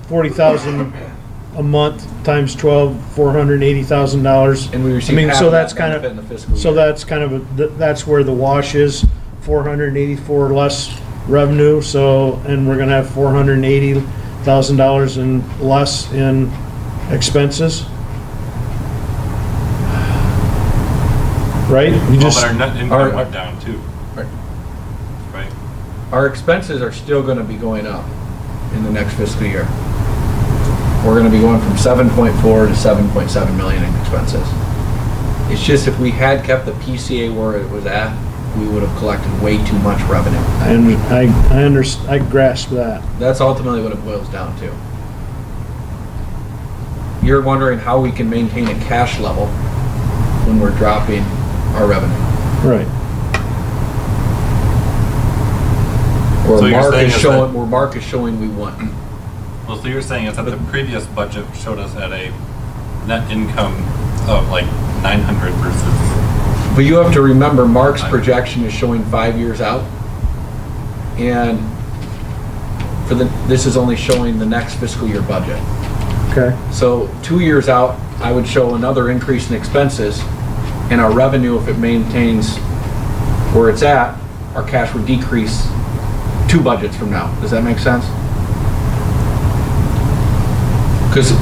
40,000 a month times 12, $480,000. And we I received mean, half so of that's that kind benefit in the of, fiscal so year. that's kind of, that's where the wash is, 484 less revenue, so, and we're gonna have $480,000 in less in expenses. Right? You Well, just, but our net our- income went down too, Right. right? Our expenses are still gonna be going up in the next fiscal year. We're gonna be going from 7.4 to 7.7 million in expenses. It's just if we had kept the PCA where it was at, we would have collected way too much revenue. I grasp that. That's ultimately what it boils down to. You're wondering how we can maintain a cash level when we're dropping our revenue. Right. Or So you're Mark saying is is showing, that- where Mark is showing we want. Well, so you're saying is that the previous budget showed us at a net income of like 900 versus, But you have to remember, Mark's projection is showing 5 years out. And this is only showing the next fiscal year budget. Okay. So 2 years out, I would show another increase in expenses, and our revenue, if it maintains where it's at, our cash would decrease 2 budgets from now. Does that make sense? Because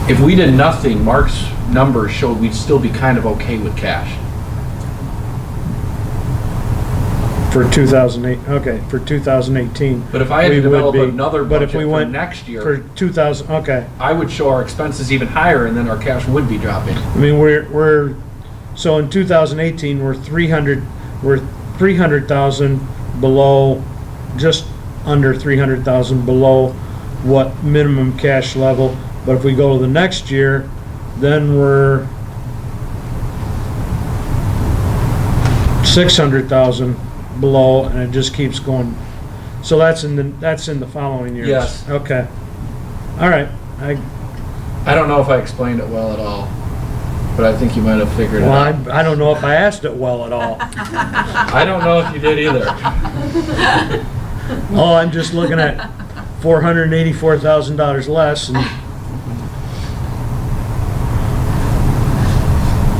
if we did nothing, Mark's numbers showed we'd still be kind of okay with cash. For 2008, okay, for 2018. But if I had we to would develop be- another but if budget we for went next For year, 2000, okay. I would show our expenses even higher, and then our cash would be dropping. I mean, so in 2018, we're 300,000 below, just under 300,000 below what minimum cash level. But if we go to the next year, then we're 600,000 below, and it just keeps going. So that's in the following years. Yes. Okay. All right. I don't know if I explained it well at all, but I think you might have figured it Well, out. I don't know if I asked it well at all. I don't know if you did either. Oh, I'm just looking at $484,000 less, and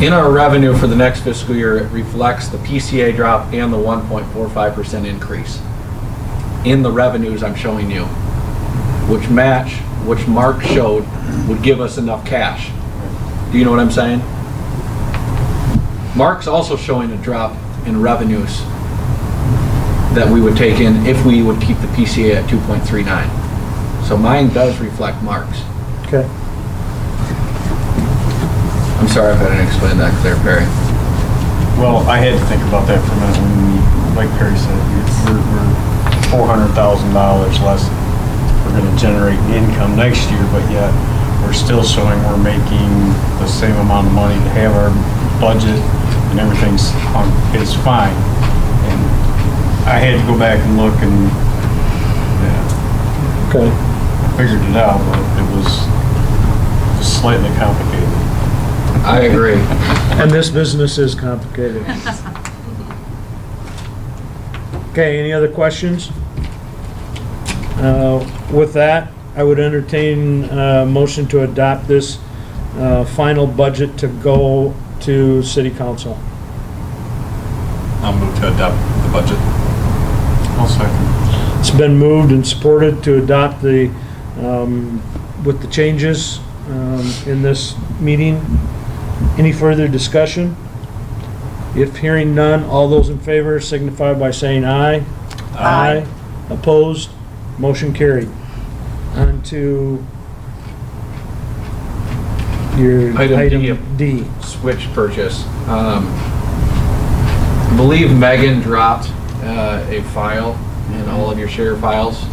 In our revenue for the next fiscal year, it reflects the PCA drop and the 1.45% increase. In the revenues I'm showing you, which match, which Mark showed, would give us enough cash. Do you know what I'm saying? Mark's also showing a drop in revenues that we would take in if we would keep the PCA at 2.39. So mine does reflect Mark's. okay. I'm sorry if I didn't explain that clear, Perry. Well, I had to think about that for a minute when we, like Perry said, we're $400,000 less. We're gonna generate income next year, but yet we're still showing we're making the same amount of money to have our budget and everything's is fine. And I had to go back and look and, yeah, Okay. I figured it out, but it was slightly complicated. I agree. And this business is complicated. Okay, any other questions? With that, I would entertain a motion to adopt this final budget to go to city council. I'll move to adopt the budget. I'll second. It's been moved and supported to adopt the, with the changes in this meeting. Any further discussion? If hearing none, all those in favor signify by saying aye. Aye. Opposed? Motion carried. On to your Item D. item D. Switch purchase. I believe Megan dropped a file in all of your share files,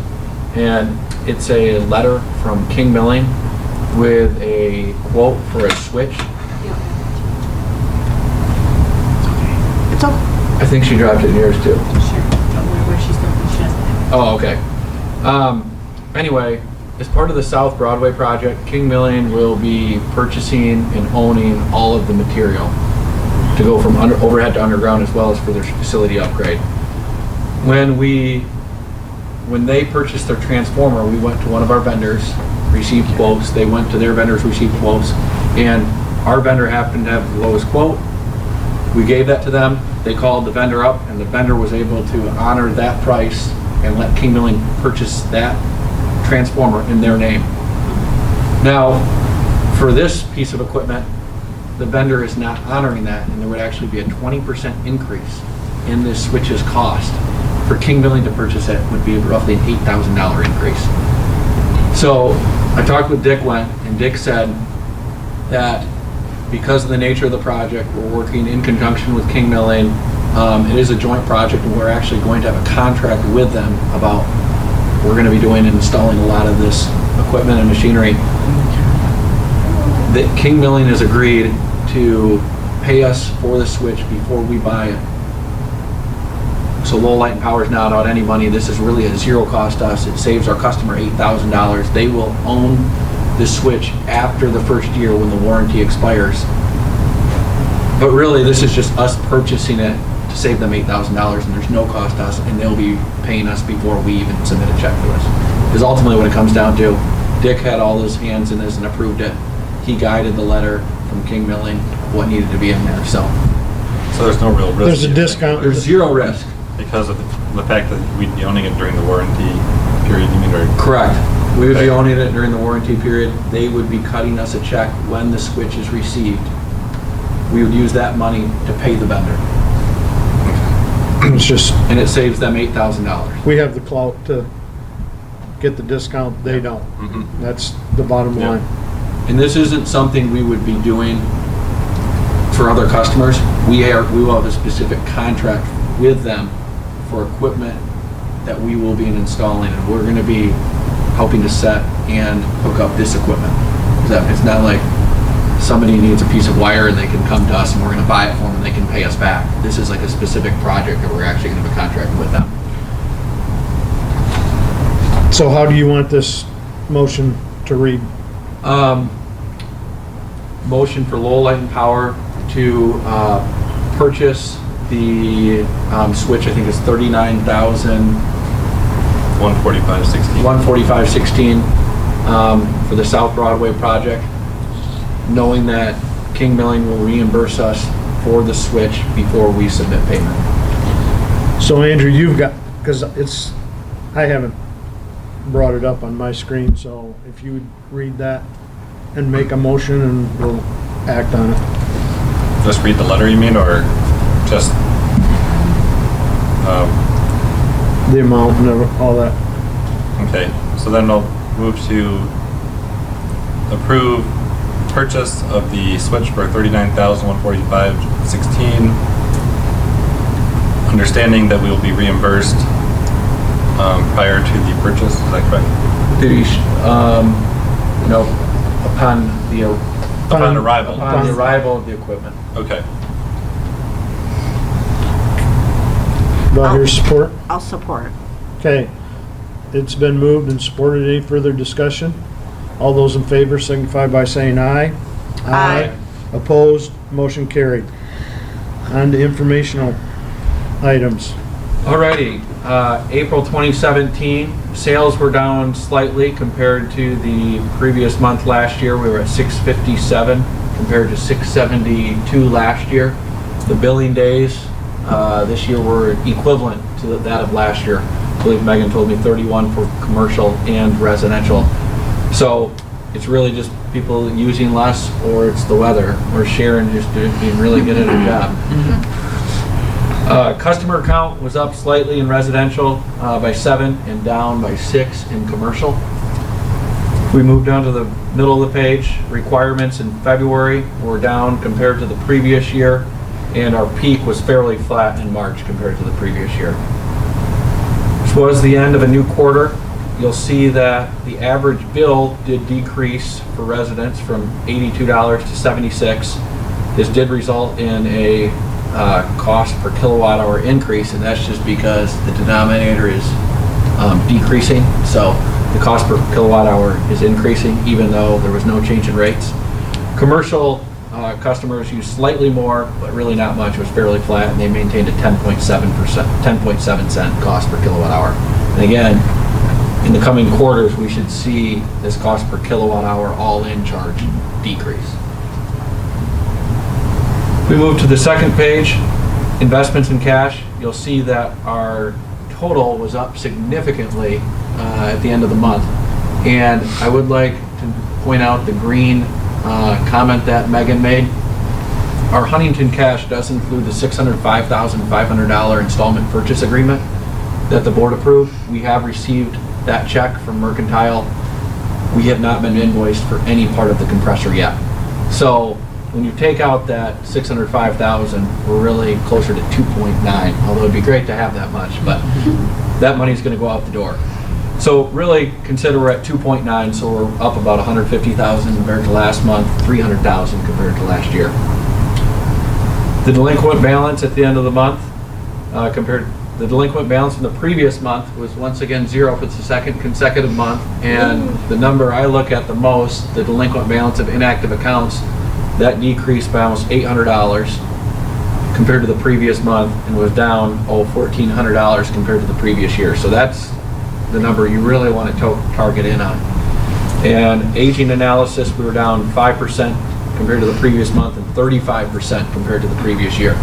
and it's a letter from King Milling with a quote for a switch. It's okay. I think she dropped it in yours too. Sure. Don't worry where she's going. She doesn't have Oh, okay. Anyway, as part of the South Broadway project, King Milling will be purchasing and owning all of the material to go from overhead to underground, as well as for their facility upgrade. When they purchased their transformer, we went to one of our vendors received quotes. They went to their vendors, received quotes, and our vendor happened to have the lowest quote. We gave that to them. They called the vendor up, and the vendor was able to honor that price and let King Milling purchase that transformer in their name. Now, for this piece of equipment, the vendor is not honoring that, and there would actually be a 20% increase in this switch's cost. For King Milling to purchase it would be roughly an $8,000 increase. So I talked with Dick Wendt, and Dick said that because of the nature of the project, we're working in conjunction with King Milling. It is a joint project, and we're actually going to have a contract with them about, we're going to be doing and installing a lot of this equipment and machinery. That King Milling has agreed to pay us for the switch before we buy it. So Lowell Light and Power is not out any money. This is really a zero cost to us. It saves our customer $8,000. They will own the switch after the first year when the warranty expires. But really, this is just us purchasing it to save them $8,000, and there's no cost to us, and they'll be paying us before we even submit a check to us. Because ultimately what it comes down to, Dick had all his hands in this and approved it. He guided the letter from King Milling, what needed to be in there, so. So there's no real risk. There's a you think, discount. There's zero risk. because of the fact that we'd be owning it during the warranty period, you mean, or? Correct. We would be owning it during the warranty period. They would be cutting us a check when the switch is received. We would use that money to pay the vendor, It's just, and it saves them $8,000. we have the clout to get the discount, they don't. Mhm. That's the bottom Yeah. line. And this isn't something we would be doing for other customers. We will have a specific contract with them for equipment that we will be installing, and we're gonna be helping to set and hook up this equipment. It's not like somebody needs a piece of wire and they can come to us and we're gonna buy it for them and they can pay us back. This is like a specific project that we're actually gonna have a contract with them. So how do you want this motion to read? Motion for Lowell Light and Power to purchase the switch. I think it's $145.16. $145.16 for the South Broadway project, knowing that King Milling will reimburse us for the switch before we submit payment. So Andrew, you've got, because I haven't brought it up on my screen, so if you would read that and make a motion and we'll act on it. Just read the letter, you mean, or just, The amount and all that. okay, so then I'll move to approve purchase of the switch for $39,145.16. Understanding that we will be reimbursed prior to the purchase, is that correct? Upon the Upon arrival. arrival of the equipment. Okay. Do I hear support? I'll support. Okay. It's been moved and supported. Any further discussion? All those in favor signify by saying aye. Aye. Opposed? Motion carried. On to informational items. Alrighty, April 2017, sales were down slightly compared to the previous month last year. We were at 657 compared to 672 last year. The billing days this year were equivalent to that of last year. I believe Megan told me 31 for commercial and residential. So it's really just people using less, or it's the weather, or Sharon just being really good at her job. Customer count was up slightly in residential by 7 and down by 6 in commercial. We moved down to the middle of the page. Requirements in February were down compared to the previous year, and our peak was fairly flat in March compared to the previous year. This was the end of a new quarter. You'll see that the average bill did decrease for residents from $82 to $76. This did result in a cost per kilowatt hour increase, and that's just because the denominator is decreasing. So the cost per kilowatt hour is increasing even though there was no change in rates. Commercial customers use slightly more, but really not much. It was fairly flat, and they maintained a 10.7 cent cost per kilowatt hour. And again, in the coming quarters, we should see this cost per kilowatt hour all-in charge decrease. We move to the second page, investments in cash. You'll see that our total was up significantly at the end of the month. And I would like to point out the green comment that Megan made. Our Huntington cash does include the $605,500 installment purchase agreement that the board approved. We have received that check from Mercantile. We have not been invoiced for any part of the compressor yet. So when you take out that $605,000, we're really closer to 2.9, although it'd be great to have that much, but that money's gonna go out the door. So really consider we're at 2.9, so we're up about 150,000 compared to last month, 300,000 compared to last year. The delinquent balance at the end of the month, the delinquent balance in the previous month was once again zero for the second consecutive month. And the number I look at the most, the delinquent balance of inactive accounts, that decreased by almost $800 compared to the previous month and was down, $1,400 compared to the previous year. So that's the number you really want to target in on. And aging analysis, we were down 5% compared to the previous month and 35% compared to the previous year.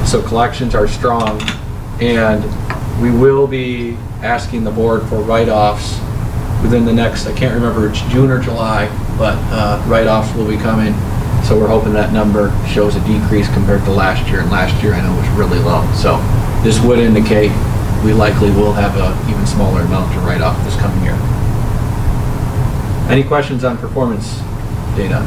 So collections are strong, and we will be asking the board for write-offs within the next, I can't remember, it's June or July, but write-offs will be coming. So we're hoping that number shows a decrease compared to last year, and last year I know was really low. So this would indicate we likely will have an even smaller amount to write off this coming year. Any questions on performance data?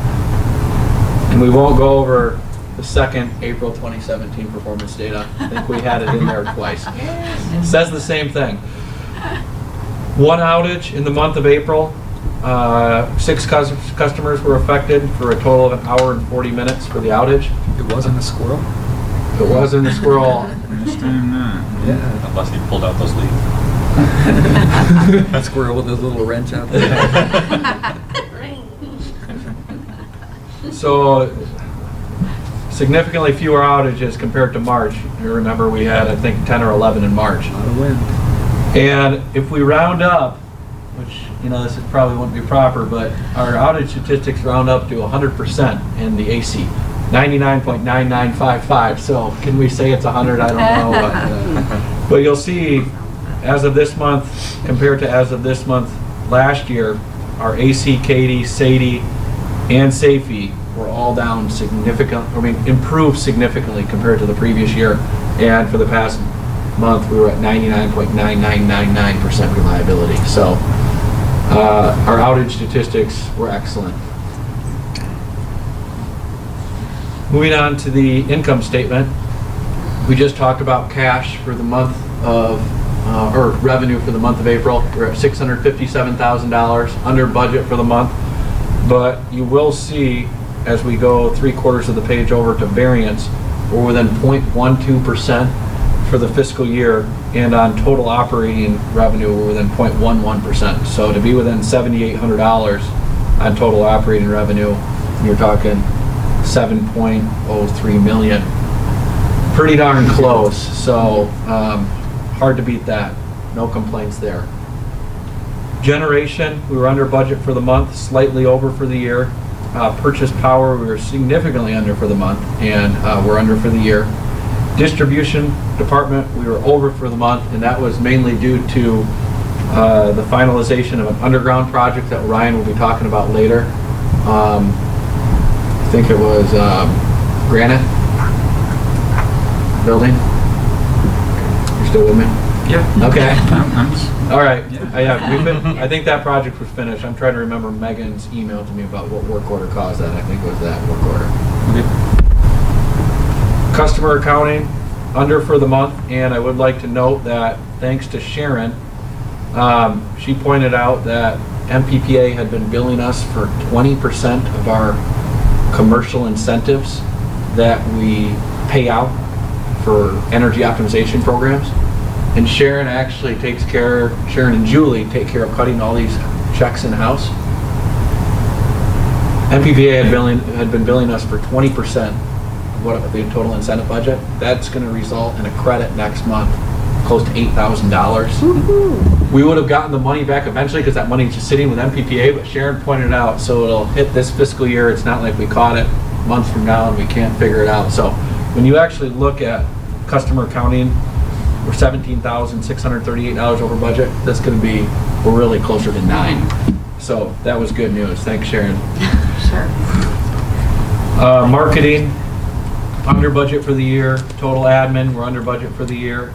And we won't go over the second April 2017 performance data. I think we had it in there twice. It says the same thing. One outage in the month of April. 6 customers were affected for a total of 1 hour and 40 minutes for the outage. It wasn't a squirrel? It wasn't a squirrel. Yeah. Unless he pulled out those leaves. That squirrel with his little wrench out there. So significantly fewer outages compared to March. You remember we had, I think, 10 or 11 in March. A lot of wind. And if we round up, which, you know, this is probably wouldn't be proper, but our outage statistics round up to 100% in the AC. 99.9955. So can we say it's 100? I don't know. But you'll see, as of this month, compared to as of this month last year, our AC, Katy, Sadie, and Safety were all down improved significantly compared to the previous year. And for the past month, we were at 99.9999% reliability. So our outage statistics were excellent. Moving on to the income statement, we just talked about cash for the month of, or revenue for the month of April. We're at $657,000 under budget for the month, but you will see as we go 3/4 of the page over to variance, we're within 0.12% for the fiscal year, and on total operating revenue, we're within 0.11%. So to be within $7,800 on total operating revenue, you're talking $7.03 million. Pretty darn close, so hard to beat that. No complaints there. Generation, we were under budget for the month, slightly over for the year. Purchase power, we were significantly under for the month, and we're under for the year. Distribution department, we were over for the month, and that was mainly due to the finalization of an underground project that Ryan will be talking about later. I think it was Granite Building. You're still with me? Yeah. Okay. I'm All right. Yeah. I think that project was finished. I'm trying to remember Megan's email to me about what work order caused that. I think it was that work order. Customer accounting, under for the month, and I would like to note that thanks to Sharon, she pointed out that MPPA had been billing us for 20% of our commercial incentives that we pay out for energy optimization programs. And Sharon actually Sharon and Julie take care of cutting all these checks in-house. MPPA had been billing us for 20% of what the total incentive budget. That's going to result in a credit next month close to $8,000. We would have gotten the money back eventually because that money's just sitting with MPPA, but Sharon pointed out, so it'll hit this fiscal year. It's not like we caught it months from now and we can't figure it out. So when you actually look at customer accounting, we're $17,638 over budget. That's going to be, we're really closer to 9. So that was good news. Thanks, Sharon. Sure. Marketing, under budget for the year. Total admin, we're under budget for the year.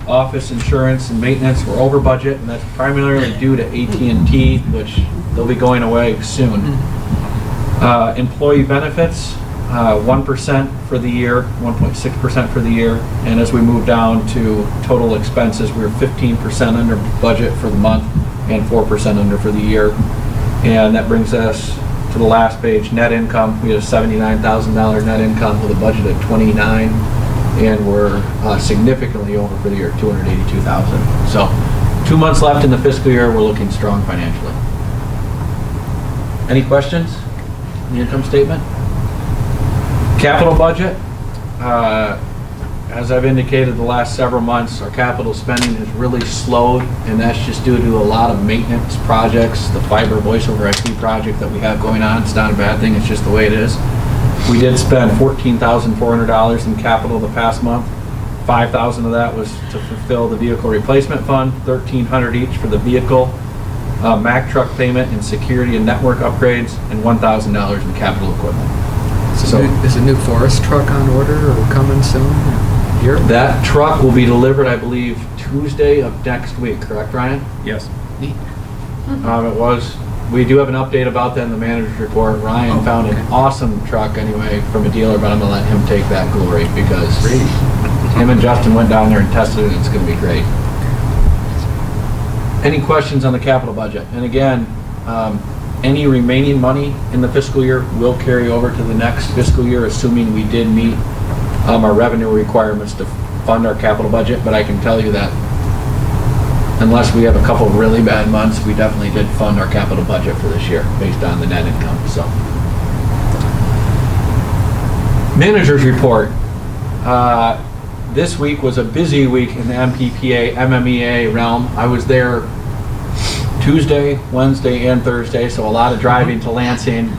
Office insurance and maintenance, we're over budget, and that's primarily due to AT&T, which they'll be going away soon. Employee benefits, 1% for the year, 1.6% for the year. And as we move down to total expenses, we're 15% under budget for the month and 4% under for the year. And that brings us to the last page, net income. We had a $79,000 net income with a budget of 29, and we're significantly over for the year, 282,000. So 2 months left in the fiscal year, we're looking strong financially. Any questions on the income statement? Capital budget, as I've indicated the last several months, our capital spending has really slowed, and that's just due to a lot of maintenance projects, the fiber voice over IP project that we have going on. It's not a bad thing, it's just the way it is. We did spend $14,400 in capital the past month. $5,000 of that was to fulfill the vehicle replacement fund, $1,300 each for the vehicle, Mack truck payment and security and network upgrades, and $1,000 in capital equipment. Is a new forest truck on order or coming soon? Here? That truck will be delivered, I believe, Tuesday of next week, correct, Ryan? Yes. Neat. It was. We do have an update about that in the manager's report. Ryan found an awesome truck anyway from a dealer, but I'm gonna let him take that glory because him and Justin went down there and tested it, and it's gonna be great. Any questions on the capital budget? And again, any remaining money in the fiscal year will carry over to the next fiscal year, assuming we did meet our revenue requirements to fund our capital budget. But I can tell you that unless we have a couple of really bad months, we definitely did fund our capital budget for this year based on the net income. So, manager's report. This week was a busy week in the MPPA, MMEA realm. I was there Tuesday, Wednesday, and Thursday, so a lot of driving to Lansing.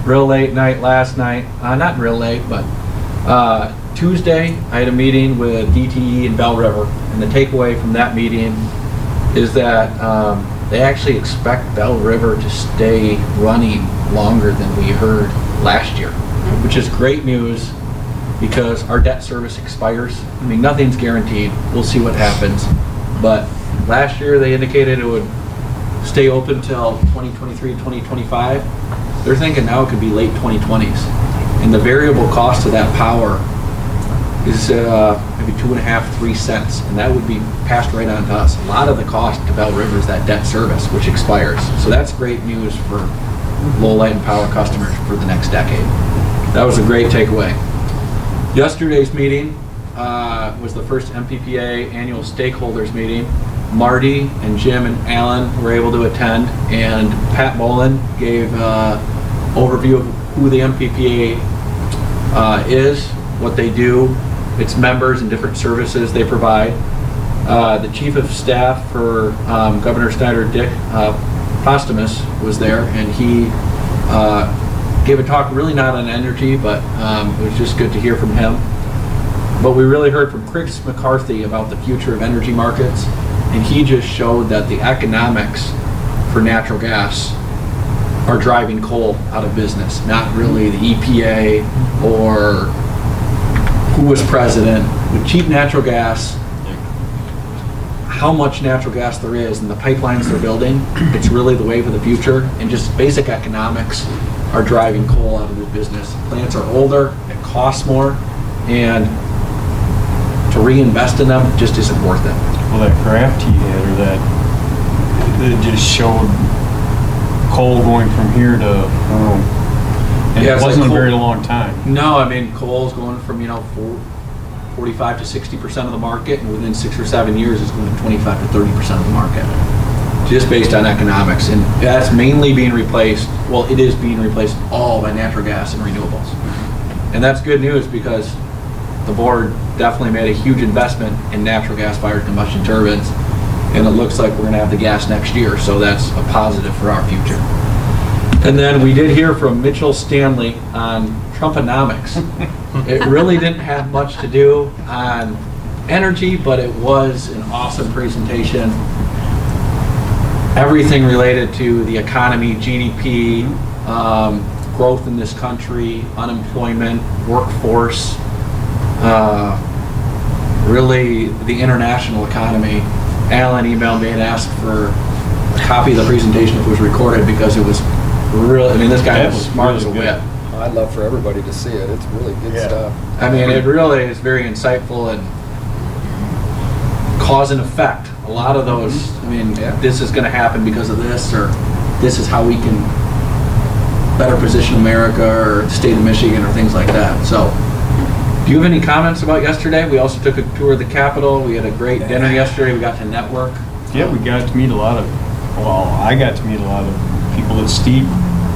Real late night last night. Not real late, but Tuesday I had a meeting with DTE in Bell River, and the takeaway from that meeting is that they actually expect Bell River to stay running longer than we heard last year, which is great news because our debt service expires. I mean, nothing's guaranteed. We'll see what happens. But last year they indicated it would stay open till 2023, 2025. They're thinking now it could be late 2020s. And the variable cost of that power is maybe 2.5, 3 cents, and that would be passed right on to us. A lot of the cost to Bell River is that debt service, which expires. So that's great news for low light and power customers for the next decade. That was a great takeaway. Yesterday's meeting was the first MPPA annual stakeholders meeting. Marty and Jim and Alan were able to attend, and Pat Bolin gave overview of who the MPPA is, what they do, its members and different services they provide. The Chief of Staff for Governor Snyder, Dick Postumus, was there, and he gave a talk really not on energy, but it was just good to hear from him. But we really heard from Chris McCarthy about the future of energy markets, and he just showed that the economics for natural gas are driving coal out of business, not really the EPA or who was president. With cheap natural gas, how much natural gas there is and the pipelines they're building, it's really the wave of the future, and just basic economics are driving coal out of the business. Plants are older, it costs more, and to reinvest in them just isn't worth it. Well, that graph he had, or that just showed coal going from here to, and Yeah, it it's wasn't like a very coal- long time. No, I mean, coal's going from, 45 to 60% of the market, and within 6 or 7 years, it's going to 25 to 30% of the market. Just based on economics, and that's mainly being replaced, well, it is being replaced all by natural gas and renewables. And that's good news because the board definitely made a huge investment in natural gas-fired combustion turbines, and it looks like we're gonna have the gas next year, so that's a positive for our future. And then we did hear from Mitchell Stanley on Trumponomics. It really didn't have much to do on energy, but it was an awesome presentation. Everything related to the economy, GDP, growth in this country, unemployment, workforce, really the international economy. Alan emailed me and asked for a copy of the presentation if it was recorded because it was really, I mean, this guy was smart as a whip. I'd love for everybody to see it. It's really good Yeah. stuff. I mean, it really is very insightful and cause and effect. A lot of those, I mean, Yeah. this is gonna happen because of this, or this is how we can better position America, or the state of Michigan, or things like that. So, do you have any comments about yesterday? We also took a tour of the Capitol. We had a great dinner yesterday. We got to network. Yeah, we got to meet a lot of, well, I got to meet a lot of people that Steve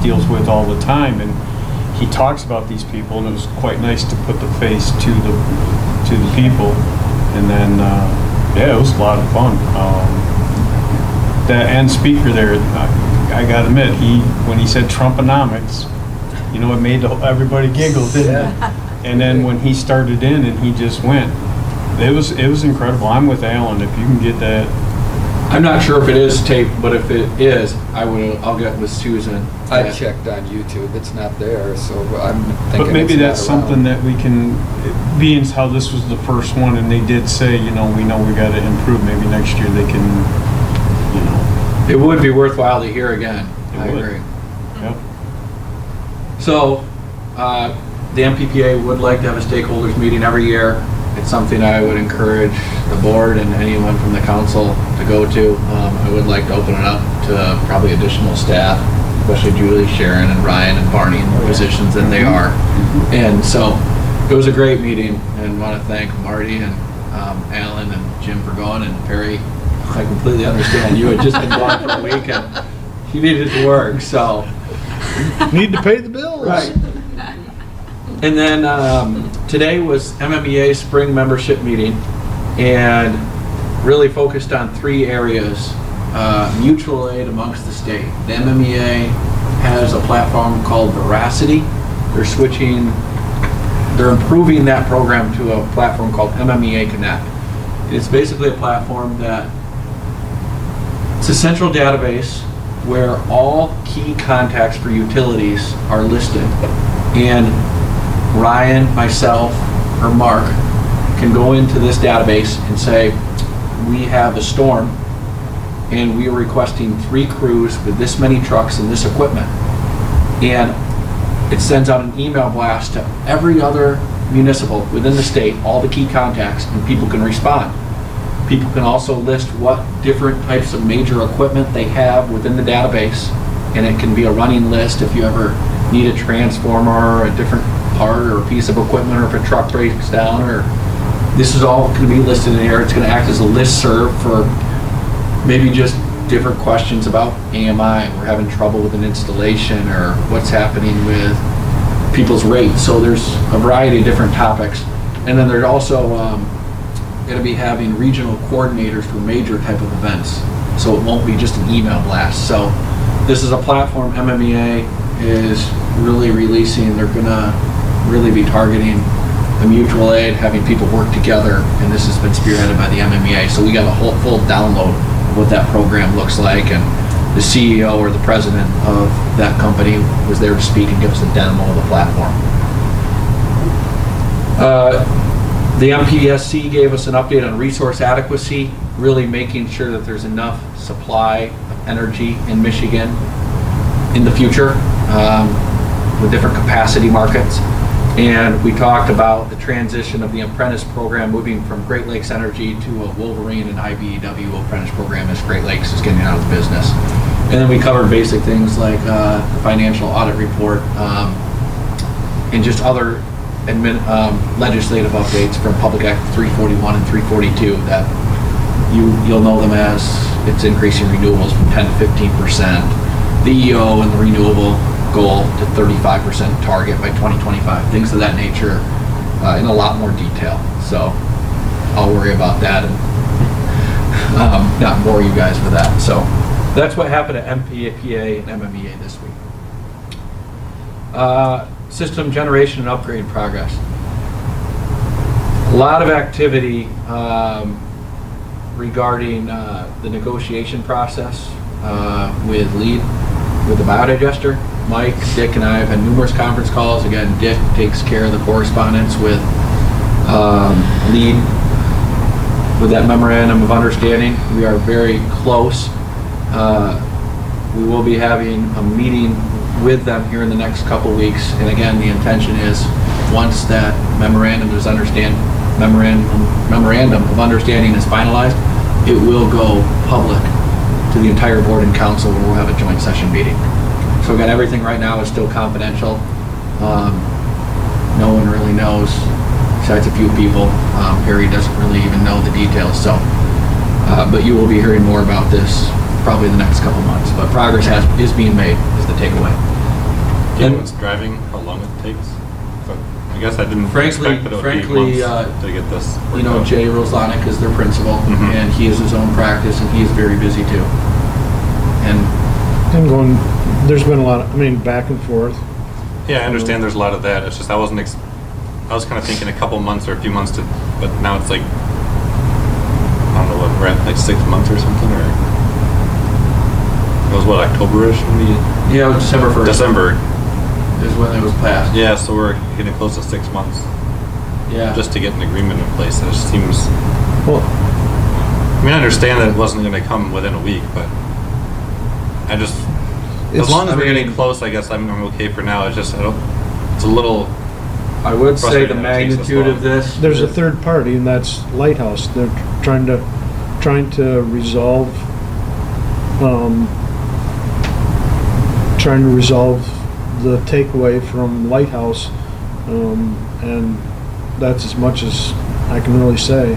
deals with all the time, and he talks about these people, and it was quite nice to put the face to the people. And then, yeah, it was a lot of fun. The end speaker there, I gotta admit, when he said Trumponomics, you know, it made everybody giggle, didn't it? And then when he started in and he just went, it was incredible. I'm with Alan. If you can get that, I'm not sure if it is taped, but if it is, I'll get with Susan. I checked on YouTube. It's not there, so I'm thinking. but maybe it's not that's something around. that we can, being how this was the first one, and they did say, you know we got to improve. Maybe next year they can, you know. It would be worthwhile to hear again. It I would. agree. Yep. So, the MPPA would like to have a stakeholders meeting every year. It's something I would encourage the board and anyone from the council to go to. I would like to open it up to probably additional staff, especially Julie, Sharon, and Ryan, and Barney in the positions that they are. And so, it was a great meeting, and want to thank Marty and Alan and Jim for going, and Perry. I completely understand. You had just been gone for a week, and you needed to work, so. Need to pay the bills. And then today was MMEA spring membership meeting, and really focused on 3 areas. Mutual aid amongst the state. The MMEA has a platform called Veracity. They're improving that program to a platform called MMEA Connect. It's basically a platform that, it's a central database where all key contacts for utilities are listed. And Ryan, myself, or Mark can go into this database and say, we have a storm and we are requesting 3 crews with this many trucks and this equipment. And it sends out an email blast to every other municipal within the state, all the key contacts, and people can respond. People can also list what different types of major equipment they have within the database, and it can be a running list if you ever need a transformer or a different part or a piece of equipment, or if a truck breaks down, or this is all going to be listed in here. It's going to act as a listserv for maybe just different questions about AMI. We're having trouble with an installation, or what's happening with people's rates. So there's a variety of different topics. And then they're also going to be having regional coordinators for major type of events. So it won't be just an email blast. So this is a platform MMEA is really releasing. They're going to really be targeting the mutual aid, having people work together, and this has been spearheaded by the MMEA. So we got a whole full download of what that program looks like, and the CEO or the president of that company was there to speak and give us a demo of the platform. The MPSC gave us an update on resource adequacy, really making sure that there's enough supply of energy in Michigan in the future with different capacity markets. And we talked about the transition of the apprentice program moving from Great Lakes Energy to a Wolverine and IBEW apprentice program as Great Lakes is getting out of the business. And then we covered basic things like the financial audit report and just other legislative updates from Public Act 341 and 342 that you'll know them as it's increasing renewables from 10 to 15%, the EO and the renewable goal to 35% target by 2025, things of that nature. in a lot more detail. So I'll worry about that and not bore you guys with that. So that's what happened at MPPA and MMEA this week. System generation and upgrade progress. A lot of activity regarding the negotiation process with LEAD, with the biodigester. Mike, Dick, and I have had numerous conference calls. Again, Dick takes care of the correspondence with LEAD with that memorandum of understanding. We are very close. We will be having a meeting with them here in the next couple weeks. And again, the intention is once that memorandum of understanding is finalized, it will go public to the entire board and council where we'll have a joint session meeting. So again, everything right now is still confidential. No one really knows, besides a few people. Harry doesn't really even know the details. So, but you will be hearing more about this probably the next couple months. But progress is being made, is the takeaway. Do you know what's driving, how long it takes? But I guess I didn't expect that it would be months to get this. You know, Jay Roslanik is their principal, Mhm. and he has his own practice, and he's very busy too. And And there's been a lot of, back and forth. Yeah, I understand there's a lot of that. It's just I was kind of thinking a couple months or a few months but now it's like, I don't know what, we're at like 6 months or something, or it was what, October-ish when we, yeah, it was December 1st December. is when it was passed. Yeah, so we're getting close to 6 months Yeah. just to get an agreement in place. It just seems, Well, I understand that it wasn't going to come within a week, but I just, as long as we're getting close, I guess I'm okay for now. It's just, it's a little, I would say the frustrating that it takes this magnitude long. of this. there's a third party, and that's Lighthouse. They're trying to resolve, the takeaway from Lighthouse, and that's as much as I can really say.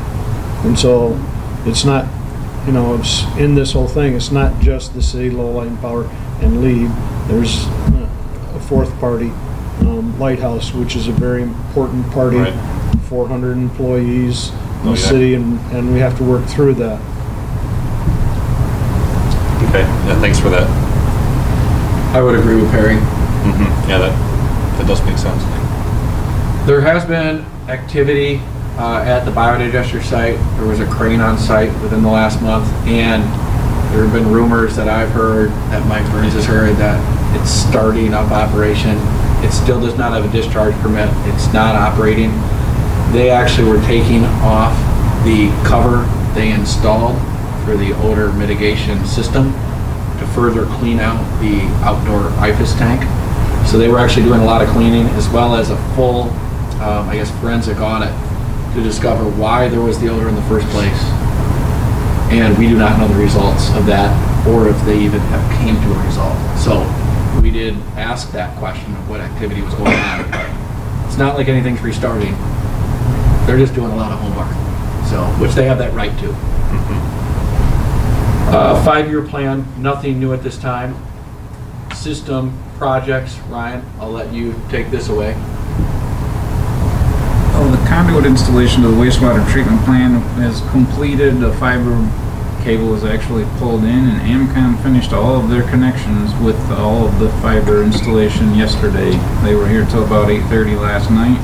And so, it's not, it's in this whole thing, it's not just the city, Low Line Power, and LEAD. There's a fourth party, Lighthouse, which is a very important party. Right. 400 employees in Oh, the yeah. city, and we have to work through that. okay, yeah, thanks for that. I would agree with Perry. Yeah, that does make sense. There has been activity at the biodigester site. There was a crane on site within the last month, and there have been rumors that I've heard, that Mike Burns has heard, that it's starting up operation. It still does not have a discharge permit. It's not operating. They actually were taking off the cover they installed for the odor mitigation system to further clean out the outdoor IFAS tank. So they were actually doing a lot of cleaning, as well as a full, forensic audit to discover why there was the odor in the first place. And we do not know the results of that, or if they even have came to a result. So we did ask that question of what activity was going on. It's not like anything's restarting. They're just doing a lot of homework, so, which they have that right to. 5-year plan, nothing new at this time. System projects, Ryan, I'll let you take this away. Oh, the conduit installation of the wastewater treatment plant is completed. The fiber cable is actually pulled in, and AMCOM finished all of their connections with all of the fiber installation yesterday. They were here till about 8:30 last night,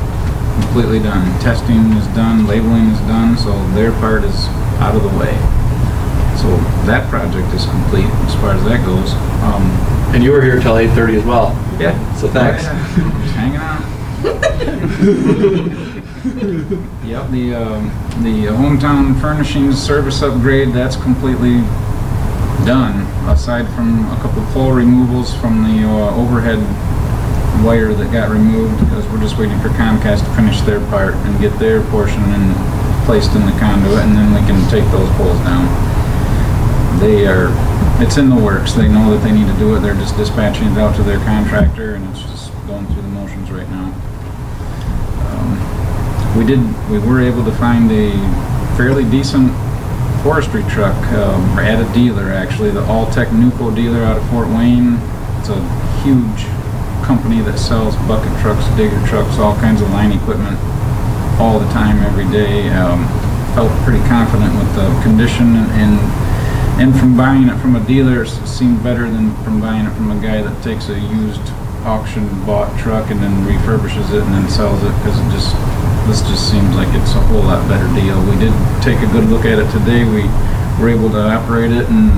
completely done. Testing is done, labeling is done, so their part is out of the way. So that project is complete as far as that goes. And you were here till 8:30 as well. Yeah. So thanks. Just hanging out. Yep, the hometown furnishings service upgrade, that's completely done, aside from a couple pole removals from the overhead wire that got removed, because we're just waiting for Comcast to finish their part and get their portion and placed in the conduit, and then we can take those poles down. It's in the works. They know that they need to do it. They're just dispatching it out to their contractor, and it's just going through the motions right now. We were able to find a fairly decent forestry truck at a dealer, actually, the Alltech Nuco dealer out of Fort Wayne. It's a huge company that sells bucket trucks, digger trucks, all kinds of line equipment. all the time, every day. Felt pretty confident with the condition, and from buying it from a dealer, it seemed better than from buying it from a guy that takes a used auction bought truck and then refurbishes it and then sells it, because this just seems like it's a whole lot better deal. We did take a good look at it today. We were able to operate it and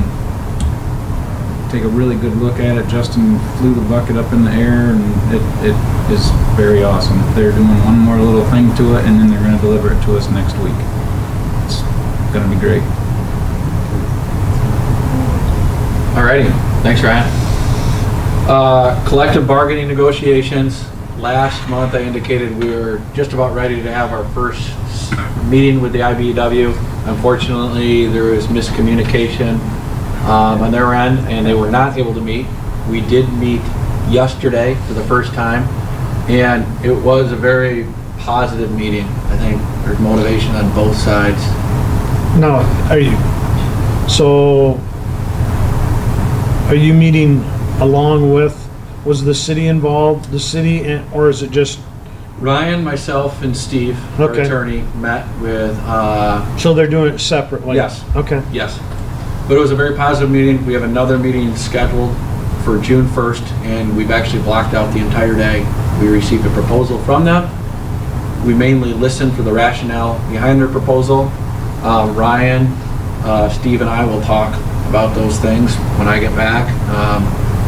take a really good look at it. Justin flew the bucket up in the air, and it is very awesome. They're doing one more little thing to it, and then they're going to deliver it to us next week. It's going to be great. Alrighty, thanks Ryan. Collective bargaining negotiations. Last month I indicated we were just about ready to have our first meeting with the IBEW. Unfortunately, there was miscommunication on their end, and they were not able to meet. We did meet yesterday for the first time, and it was a very positive meeting. I think there's motivation on both sides. Now, are you meeting along with, was the city involved, or is it just, Ryan, myself, and Steve, our Okay. attorney, met with, so they're doing it separately? Yes. Okay. yes. But it was a very positive meeting. We have another meeting scheduled for June 1st, and we've actually blocked out the entire day. We received a proposal from them. We mainly listened for the rationale behind their proposal. Ryan, Steve, and I will talk about those things when I get back.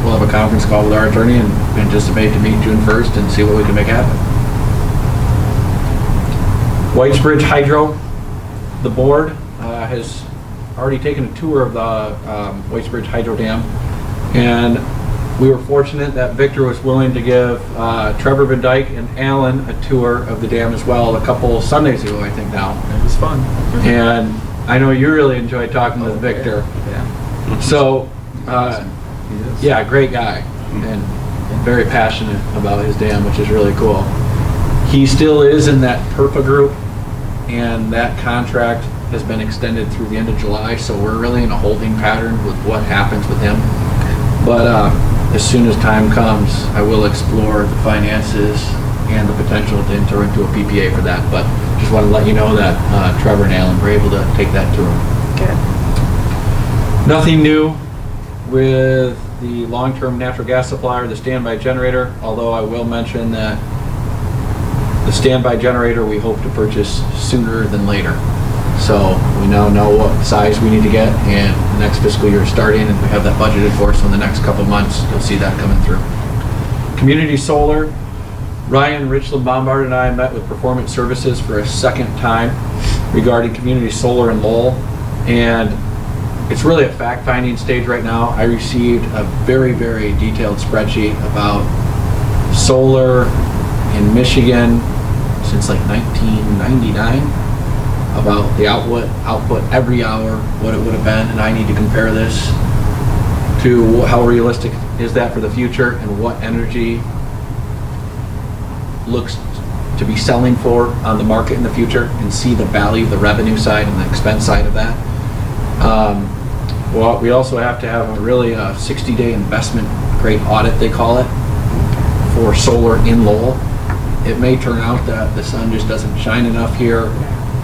We'll have a conference call with our attorney and anticipate to meet June 1st and see what we can make happen. Whitesbridge Hydro, the board has already taken a tour of the Whitesbridge Hydro Dam, and we were fortunate that Victor was willing to give Trevor Van Dyke and Alan a tour of the dam as well a couple Sundays ago, I think now. It was fun. And I know you really enjoyed talking with Victor. Yeah. So, He is. yeah, great guy, and very passionate about his dam, which is really cool. He still is in that PERPA group, and that contract has been extended through the end of July, so we're really in a holding pattern with what happens with him. But as soon as time comes, I will explore the finances and the potential to enter into a PPA for that. But just want to let you know that Trevor and Alan were able to take that tour. Good. Nothing new with the long-term natural gas supplier, the standby generator, although I will mention that the standby generator we hope to purchase sooner than later. So we now know what size we need to get, and the next fiscal year is starting, and we have that budgeted for, so in the next couple months, you'll see that coming through. Community solar, Ryan Richland Bombard and I met with Performance Services for a second time regarding community solar in Lowell, and it's really a fact-finding stage right now. I received a very, very detailed spreadsheet about solar in Michigan since like 1999, about the output every hour, what it would have been, and I need to compare this to how realistic is that for the future and what energy looks to be selling for on the market in the future, and see the value, the revenue side and the expense side of that. Well, we also have to have a really 60-day investment grade audit, they call it, for solar in Lowell. It may turn out that the sun just doesn't shine enough here,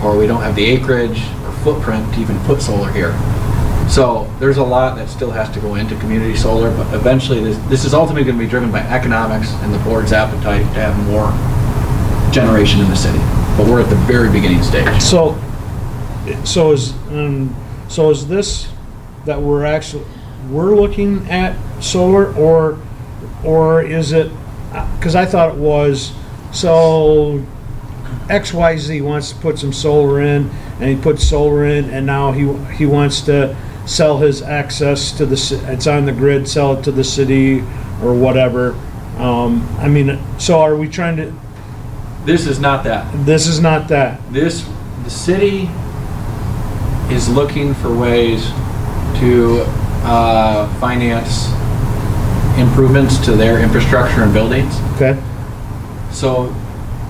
or we don't have the acreage or footprint to even put solar here. So there's a lot that still has to go into community solar, but eventually this is ultimately going to be driven by economics and the board's appetite to have more generation in the city. But we're at the very beginning stage. So is this that we're looking at solar, or is it, because I thought it was, so XYZ wants to put some solar in, and he puts solar in, and now he wants to sell his access to it's on the grid, sell it to the city or whatever. I mean, so are we trying to, This is not that. this is not that. The city is looking for ways to finance improvements to their infrastructure and buildings. Okay. So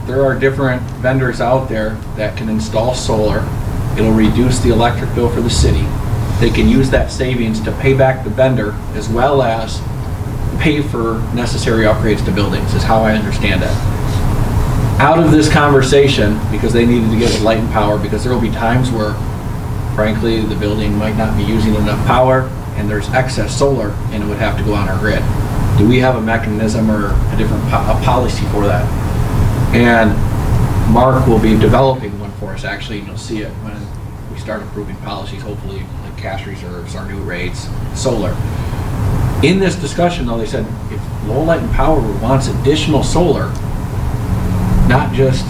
there are different vendors out there that can install solar. It'll reduce the electric bill for the city. They can use that savings to pay back the vendor as well as pay for necessary upgrades to buildings, is how I understand it. out of this conversation, because they needed to get with Light and Power, because there will be times where, frankly, the building might not be using enough power, and there's excess solar, and it would have to go on our grid. Do we have a mechanism or a different a policy for that? And Mark will be developing one for us, actually, and you'll see it when we start approving policies, hopefully, like cash reserves, our new rates, solar. In this discussion, though, they said, if Lowell Light and Power wants additional solar, not just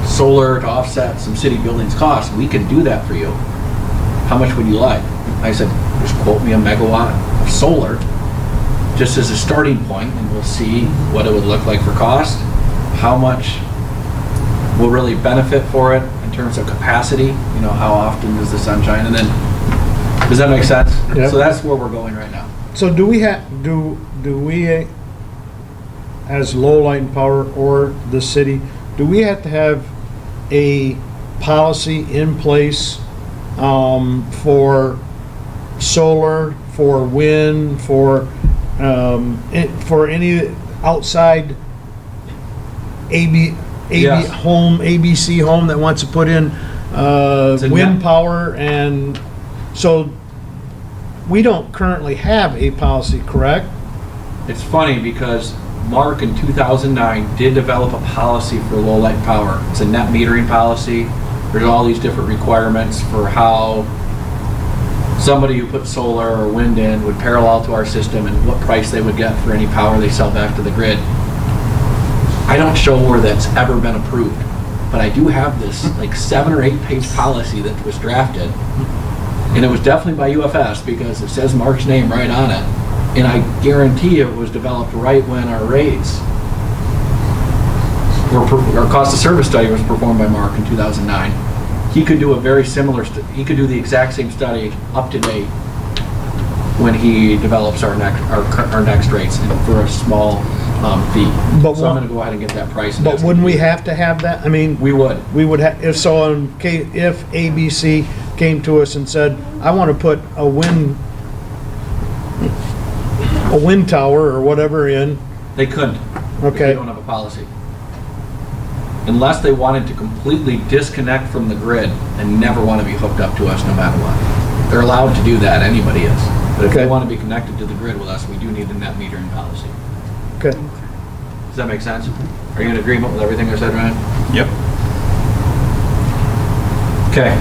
solar to offset some city buildings costs, we can do that for you. How much would you like? I said, just quote me a megawatt of solar, just as a starting point, and we'll see what it would look like for cost, how much will really benefit for it in terms of capacity, you know, how often does the sun shine, and then, does that make sense? Yep. So that's where we're going right now. So do we as Lowell Light and Power or the city, do we have to have a policy in place for solar, for wind, for any outside Yes. ABC home that wants to put in It's a wind net- power? And so we don't currently have a policy, correct? It's funny because Mark in 2009 did develop a policy for low light power. It's a net metering policy. There's all these different requirements for how somebody who put solar or wind in would parallel to our system and what price they would get for any power they sell back to the grid. I don't show where that's ever been approved, but I do have this like 7 or 8 page policy that was drafted. And it was definitely by UFS because it says Mark's name right on it. And I guarantee it was developed right when our rates our cost of service study was performed by Mark in 2009. He could do a very similar, he could do the exact same study up to date when he develops our next rates and for a small fee. But So I'm gonna go ahead and get that price. and But that's wouldn't gonna we be- have to have that? I mean, We would. we would have, if so, if ABC came to us and said, I want to put a wind tower or whatever in, They couldn't. If Okay. they don't have a policy. Unless they wanted to completely disconnect from the grid and never want to be hooked up to us no matter what. They're allowed to do that, anybody is. But if they Okay. want to be connected to the grid with us, we do need a net metering policy. okay. Does that make sense? Are you in agreement with everything I said, Ryan? Yep. Okay.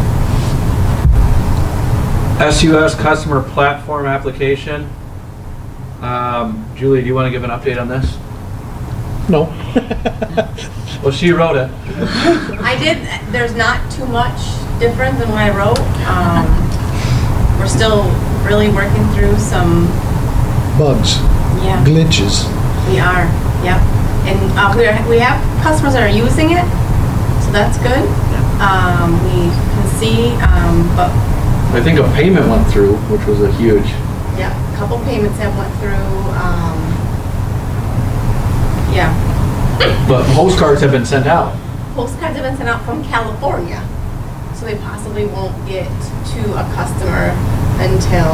SUS customer platform application. Julie, do you want to give an update on this? No. Well, she wrote it. I did, there's not too much different than what I wrote. We're still really working through some, Bugs, yeah, glitches. we are, yep. And we have customers that are using it, so that's good. We can see, but, I think a payment went through, which was a huge, yeah, a couple payments have went through, yeah. but postcards have been sent out. Postcards have been sent out from California, so they possibly won't get to a customer until,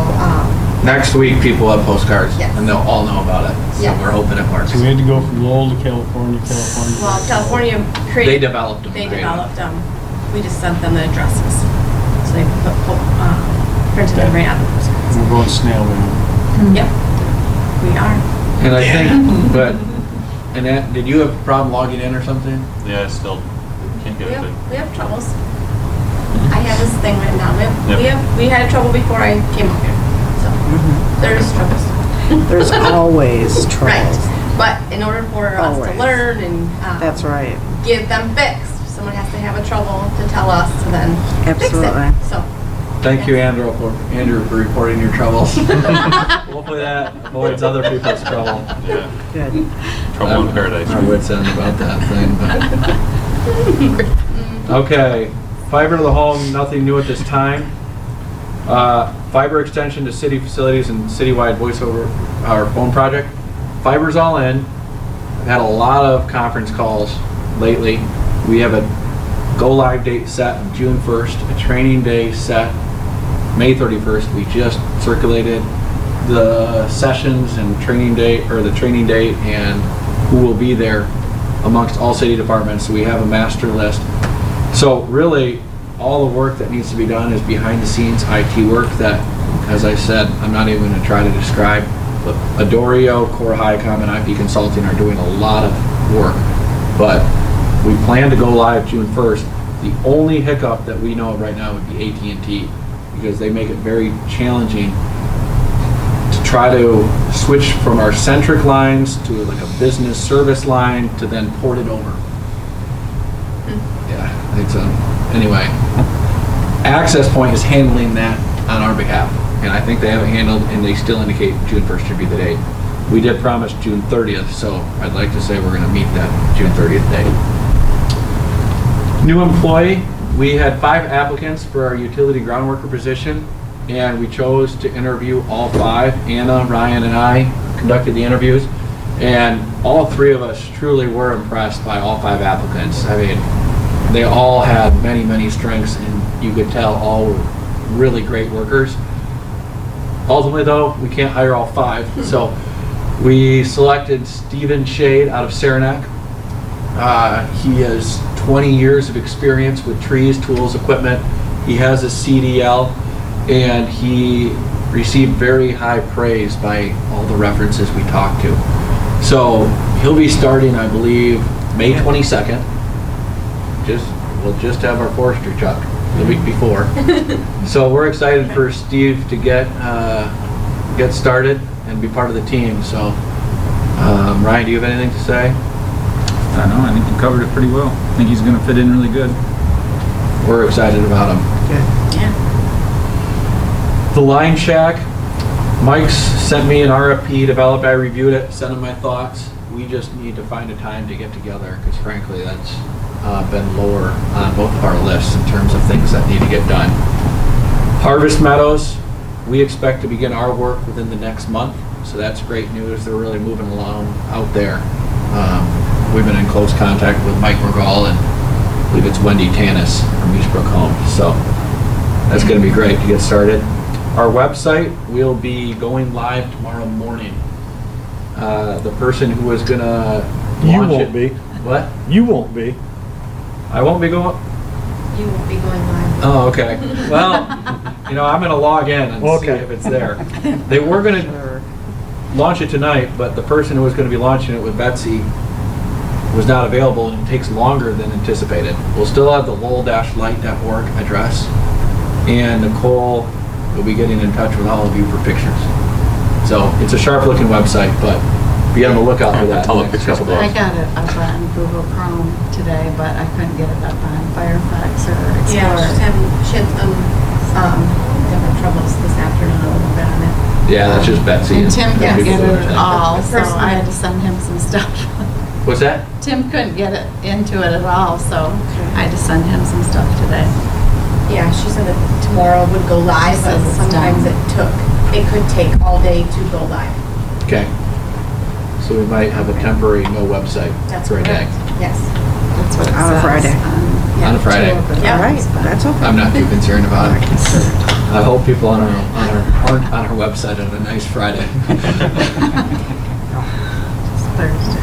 Next week, people have postcards, Yes. and they'll all know about it. So Yes. we're hoping it works. So we had to go from Lowell to California. well, California They created. developed them. They created developed them. We just sent them the addresses. So they printed them right out of the postcards. We're going snail mail. Yep, we are. And I think, but, and that, did you have a problem logging in or something? Yeah, I still can't get it. We have troubles. I have this thing written down. Yep. We had trouble before I came up here. So there's troubles. There's always troubles. Right. But in order for us to Always. learn and That's right. get them fixed, someone has to have a trouble to tell us to then fix Absolutely. it. So Thank you, Andrew, for reporting your troubles. Hopefully that avoids other people's trouble. Yeah. Good. Trouble in paradise. I would sound about that thing, but. Okay, fiber to the home, nothing new at this time. Fiber extension to city facilities and citywide voice over our phone project. Fiber's all in. I've had a lot of conference calls lately. We have a go live date set of June 1st, a training day set May 31st. We just circulated the sessions and training date, or the training date and who will be there amongst all city departments. We have a master list. So really, all the work that needs to be done is behind the scenes IT work that, as I said, I'm not even gonna try to describe, but Adorio, Core Highcom, and IP Consulting are doing a lot of work. But we plan to go live June 1st. The only hiccup that we know of right now would be AT&T, because they make it very challenging to try to switch from our centric lines to like a business service line to then port it over. Yeah, it's anyway. Access Point is handling that on our behalf, and I think they have it handled, and they still indicate June 1st should be the date. We did promise June 30th, so I'd like to say we're gonna meet that June 30th date. New employee, we had 5 applicants for our utility groundworker position, and we chose to interview all 5. Anna, Ryan, and I conducted the interviews, and all 3 of us truly were impressed by all 5 applicants. I mean, they all had many, many strengths, and you could tell all were really great workers. Ultimately, though, we can't hire all 5, so we selected Stephen Shade out of Saranac. He has 20 years of experience with trees, tools, equipment. He has a CDL, and he received very high praise by all the references we talked to. So he'll be starting, I believe, May 22nd. We'll just have our forestry truck the week before. So we're excited for Steve to get started and be part of the team. So Ryan, do you have anything to say? I don't know, I think you covered it pretty well. I think he's gonna fit in really good. We're excited about him. Yeah. The Line Shack, Mike's sent me an RFP developed. I reviewed it, sent him my thoughts. We just need to find a time to get together, because frankly, that's been lower on both of our lists in terms of things that need to get done. Harvest Meadows, we expect to begin our work within the next month, so that's great news. They're really moving along out there. We've been in close contact with Mike Mergall, and I believe it's Wendy Tanis from Eastbrook Homes, so that's going to be great to get started. Our website will be going live tomorrow morning. The person who is going to You launch won't it. be. What? You won't be. I won't be going? You won't be going live. Oh, okay. Well, I'm going to log in and see Okay. if it's there. They were going to launch it tonight, but the person who was going to be launching it with Betsy was not available, and it takes longer than anticipated. We'll still have the lowell-light.org address, and Nicole will be getting in touch with all of you for pictures. So it's a sharp-looking website, but be on the lookout for that in the next couple I days. got it up on Google Chrome today, but I couldn't get it up on Firefox or Yeah, she had different troubles this afternoon a little bit on it. Yeah, that's just Betsy. And Tim Yes. couldn't get it at all, The so person I had that- to send him some stuff. What's that? Tim couldn't get it into it at all, so I had to send him some stuff today. Yeah, she said that tomorrow would go live, but Says it's sometimes done. it could take all day to go live. Okay. So we might have a temporary no website That's for a day. correct. Yes. That's what it On a says Friday. yeah, On a Friday. 2 of the Yeah. All right, ones, but- that's okay. I'm not too concerned about it. I hope people on our website on a nice Friday. It's Thursday.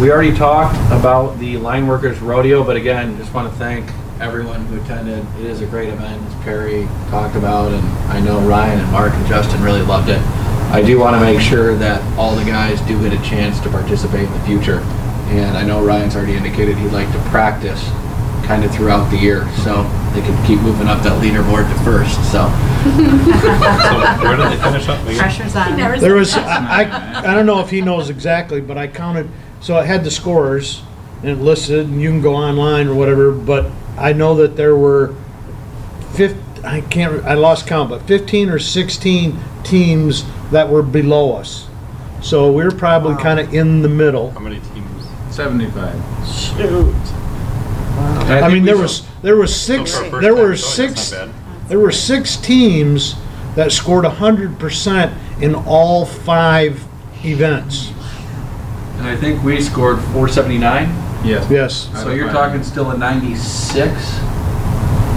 We already talked about the Line Workers Rodeo, but again, just want to thank everyone who attended. It is a great event, as Perry talked about, and I know Ryan and Mark and Justin really loved it. I do want to make sure that all the guys do get a chance to participate in the future. And I know Ryan's already indicated he'd like to practice kind of throughout the year, so they can keep moving up that leaderboard to first, so. So where did they finish up again? Pressure's on. never There was, I don't know if he knows exactly, but I counted, so I had the scores and it listed, and you can go online or whatever, but I know that there were I lost count, but 15 or 16 teams that were below us. So we're probably Wow. kind of in the middle. How many teams? 75. Shoot. I mean, there was six, So for a first there time were going, that's six, not bad. there were 6 teams that scored 100% in all 5 events. And I think we scored 479. Yes. Yes. So you're talking still a 96,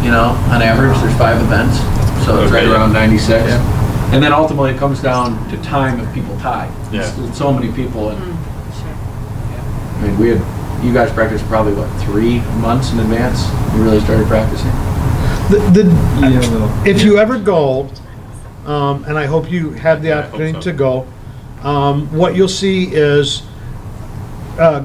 on average, there's 5 events, so it's right Okay. around 96. And then ultimately, it comes down to time if people tie. Yeah. It's so many people, and I mean, you guys practiced probably, what, 3 months in advance? You really started practicing? If you ever go, and I hope you have the Yeah, I hope opportunity so. to go, what you'll see is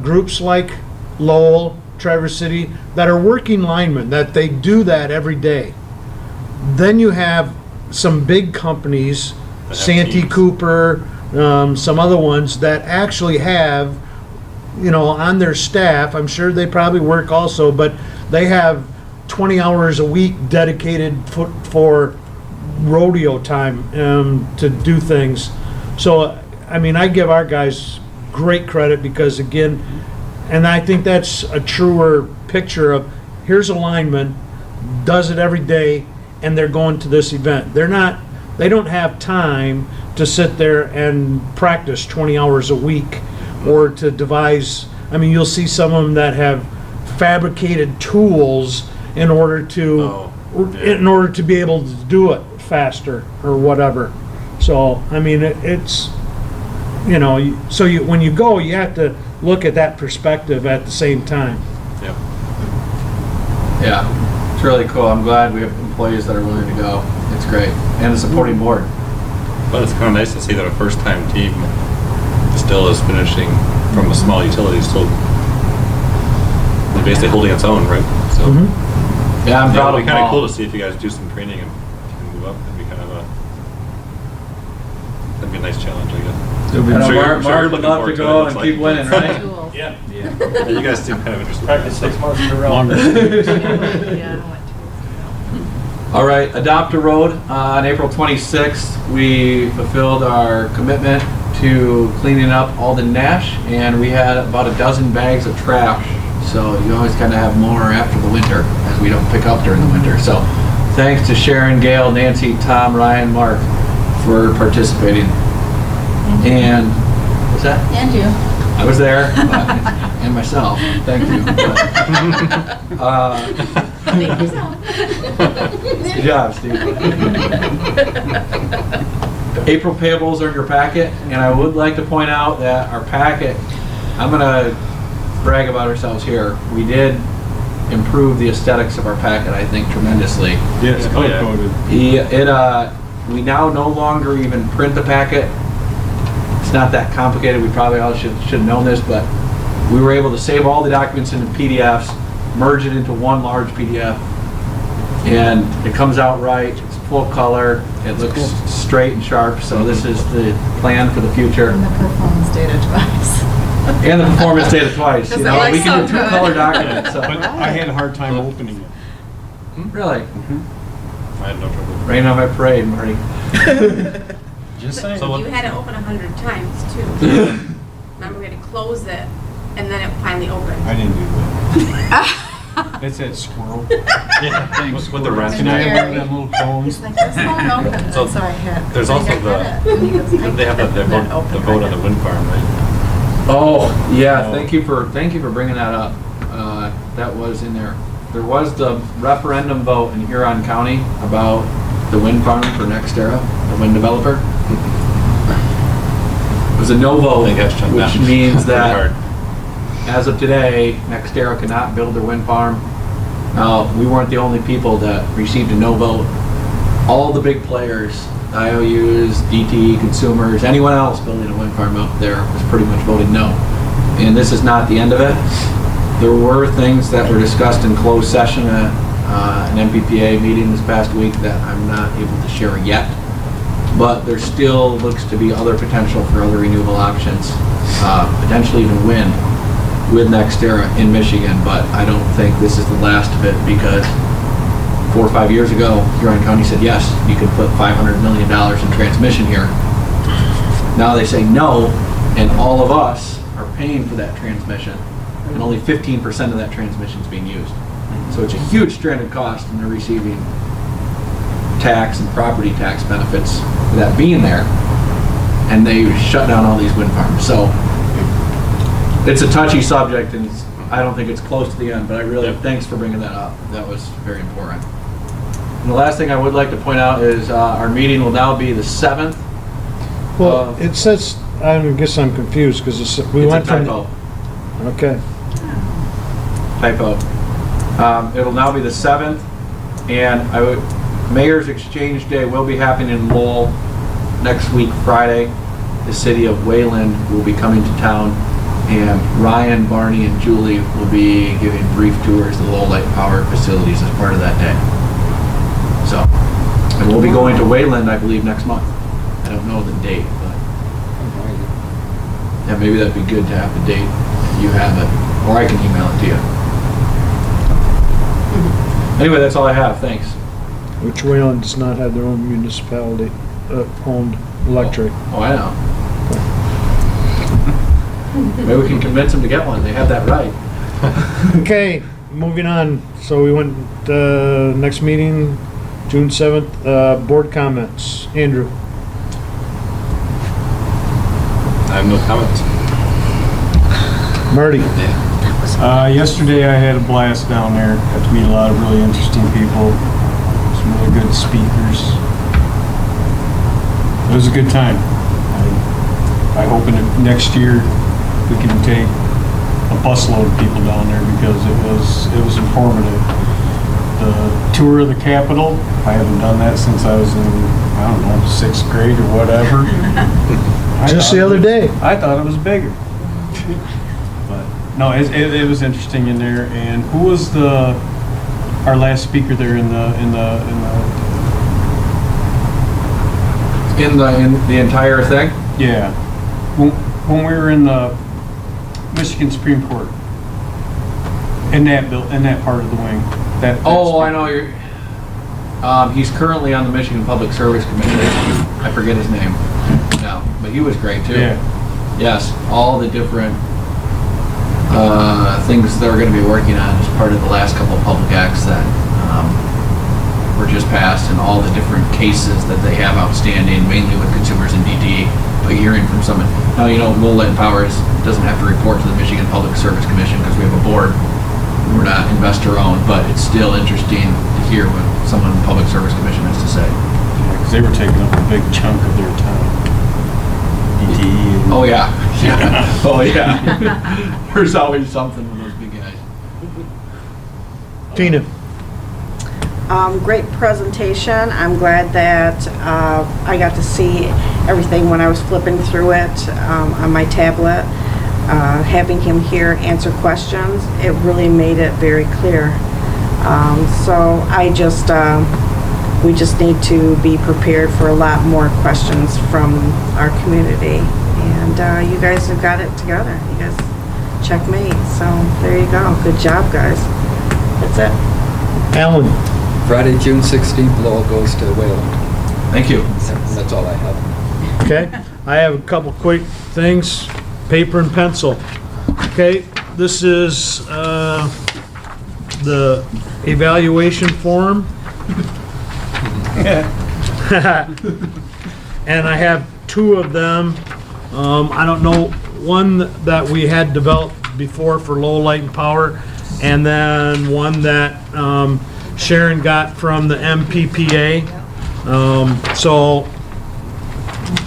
groups like Lowell, Traverse City, that are working linemen, that they do that every day. Then you have some big companies, That have Santee teams. Cooper, some other ones that actually have, on their staff, I'm sure they probably work also, but they have 20 hours a week dedicated for rodeo time to do things. So, I mean, I give our guys great credit because, again, and I think that's a truer picture of here's a lineman, does it every day, and they're going to this event. They don't have time to sit there and practice 20 hours a week or to devise. I mean, you'll see some of them that have fabricated tools in order to be able to do it faster or whatever. So, I mean, it's, when you go, you have to look at that perspective at the same time. Yep. Yeah, it's really cool. I'm glad we have employees that are willing to go. It's great. And a supporting board. But it's kind of nice to see that a first-time team still is finishing from a small utility, still basically holding its own, right? So, Yeah, I'm proud it'll of be them kind of all. cool to see if you guys do some training and if you can move up. That'd be kind of that'd be a nice challenge, I guess. I know I'm sure Mark you're would looking love forward to to it, go it's and like- keep winning, right? Yeah, you guys seem kind of interested. Practice 6 months in a row. All right, Adopt a Road. On April 26th, we fulfilled our commitment to cleaning up Alden Nash, and we had about a dozen bags of trash. So you always kind of have more after the winter, as we don't pick up during the winter. So thanks to Sharon, Gail, Nancy, Tom, Ryan, Mark for participating. And, what's that? And you. I was there, and myself. Thank you. Good job, Steve. April payables are in your packet, and I would like to point out that our packet, I'm gonna brag about ourselves here. We did improve the aesthetics of our packet, I think, tremendously. Yes, Oh, yeah. color-coded. We now no longer even print the packet. It's not that complicated. We probably all should have known this, but we were able to save all the documents into PDFs, merge it into one large PDF, and it comes out right. It's full color. It looks straight and sharp. So this is the plan for the future. And the performance data device. And the performance data twice. Does You it know, look we can do so two good? color documents. So. But I had a hard time opening it. Really, I had no trouble. rain on my parade, Marty. Just saying. So what- You had it open 100 times too. Remember, we had to close it, and then it finally opened. I didn't do that. That's that squirrel. Yeah, Thanks. with the rest. Can I have one of them little He's cones? like, this won't open. So, So I hit. there's I also hit the- it, and he goes, I They have the hit vote, open the vote on the wind farm, right? Oh, yeah, Oh. thank you for bringing that up. That was in there. There was the referendum vote in Huron County about the wind farm for NextEra, the wind developer. It was a no vote, They got shut which down. means Pretty that hard. as of today, NextEra cannot build their wind farm. Now, we weren't the only people that received a no vote. All the big players, IOUs, DTE, consumers, anyone else building a wind farm up there was pretty much voting no. And this is not the end of it. There were things that were discussed in closed session at an MPPA meeting this past week that I'm not able to share yet. But there still looks to be other potential for other renewable options, potentially even wind with NextEra in Michigan, but I don't think this is the last of it because 4 or 5 years ago, Huron County said, yes, you can put $500 million in transmission here. Now they say no, and all of us are paying for that transmission, and only 15% of that transmission is being used. So it's a huge stranded cost, and they're receiving tax and property tax benefits for that being there, and they shut down all these wind farms. So it's a touchy subject, and I don't think it's close to the end, but I really, thanks for bringing that up. That was very important. And the last thing I would like to point out is our meeting will now be the 7th. Well, it says, I guess I'm confused because we It's a went from. typo. Okay. Typo. It'll now be the 7th, and Mayor's Exchange Day will be happening in Lowell next week, Friday. The city of Wayland will be coming to town, and Ryan, Barney, and Julie will be giving brief tours of the Lowell Light Power facilities as part of that day. So, and we'll be going to Wayland, I believe, next month. I don't know the date, but yeah, maybe that'd be good to have the date if you have it, or I can email it to you. Anyway, that's all I have. Thanks. Which Wayland does not have their own municipality owned electric. Oh, I know. Maybe we can convince them to get one. They have that right. Okay, moving on. So we went, next meeting, June 7th, board comments. Andrew? I have no comments. Marty? Yesterday I had a blast down there. Got to meet a lot of really interesting people. Some really good speakers. It was a good time. I hope next year we can take a busload of people down there because it was informative. The tour of the Capitol, I haven't done that since I was in, I don't know, 6th grade or whatever. Just the other day. I thought it was bigger. But no, it was interesting in there. And who was our last speaker there in the In the entire thing? yeah, when we were in the Michigan Supreme Court, in that part of the wing. That Oh, I know you're. He's currently on the Michigan Public Service Commission. I forget his name now, but he was great too. Yeah. Yes, all the different things they're going to be working on as part of the last couple of public acts that were just passed, and all the different cases that they have outstanding, mainly with consumers and DTE. But hearing from someone now, Lowell Light Power doesn't have to report to the Michigan Public Service Commission because we have a board. We're not investor owned, but it's still interesting to hear what someone in the Public Service Commission has to say. Because they were taking up a big chunk of their time. DTE. Oh yeah, yeah. Oh yeah. There's always something with those big guys. Tina? Great presentation. I'm glad that I got to see everything when I was flipping through it on my tablet. Having him here answer questions, it really made it very clear. So we just need to be prepared for a lot more questions from our community. And you guys have got it together. You guys checkmate. So there you go. Good job, guys. That's it. Alan? Friday, June 16th, Lowell goes to Wayland. Thank you. That's all I have. Okay, I have a couple quick things, paper and pencil. Okay, this is the evaluation form. And I have two of them. I don't know, one that we had developed before for Lowell Light and Power, and then one that Sharon got from the MPPA. So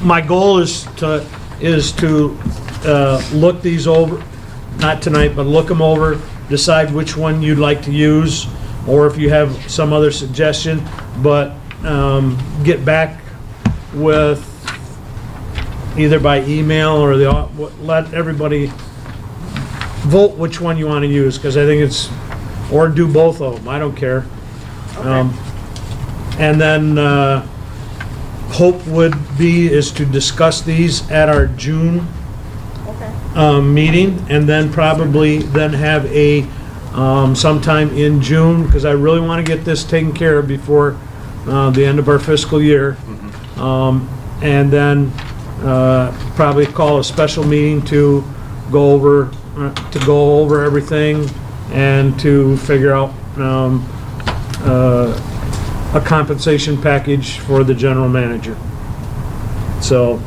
my goal is to look these over, not tonight, but look them over, decide which one you'd like to use, or if you have some other suggestion, but get back with either by email or let everybody vote which one you want to use, because I think it's, or do both of them, I don't care. And then hope is to discuss these at our June meeting, and then probably have a sometime in June, because I really want to get this taken care of before the end of our fiscal year. And then probably call a special meeting to go over everything and to figure out a compensation package for the general manager. So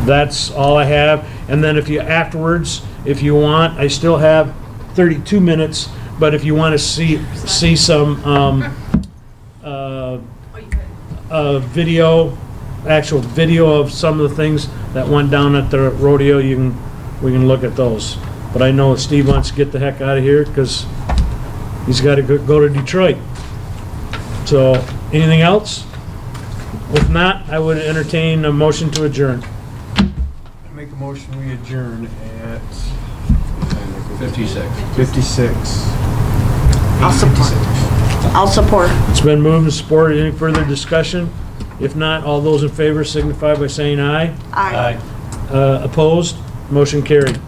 that's all I have. And then if you want, I still have 32 minutes, but if you want to see some actual video of some of the things that went down at the rodeo, we can look at those. but I know Steve wants to get the heck out of here because he's got to go to Detroit. So, anything else? If not, I would entertain a motion to adjourn. Make a motion, we adjourn at 56. 56. I'll support. It's been moved and supported. Any further discussion? If not, all those in favor signify by saying aye. Aye. Opposed? Motion carried.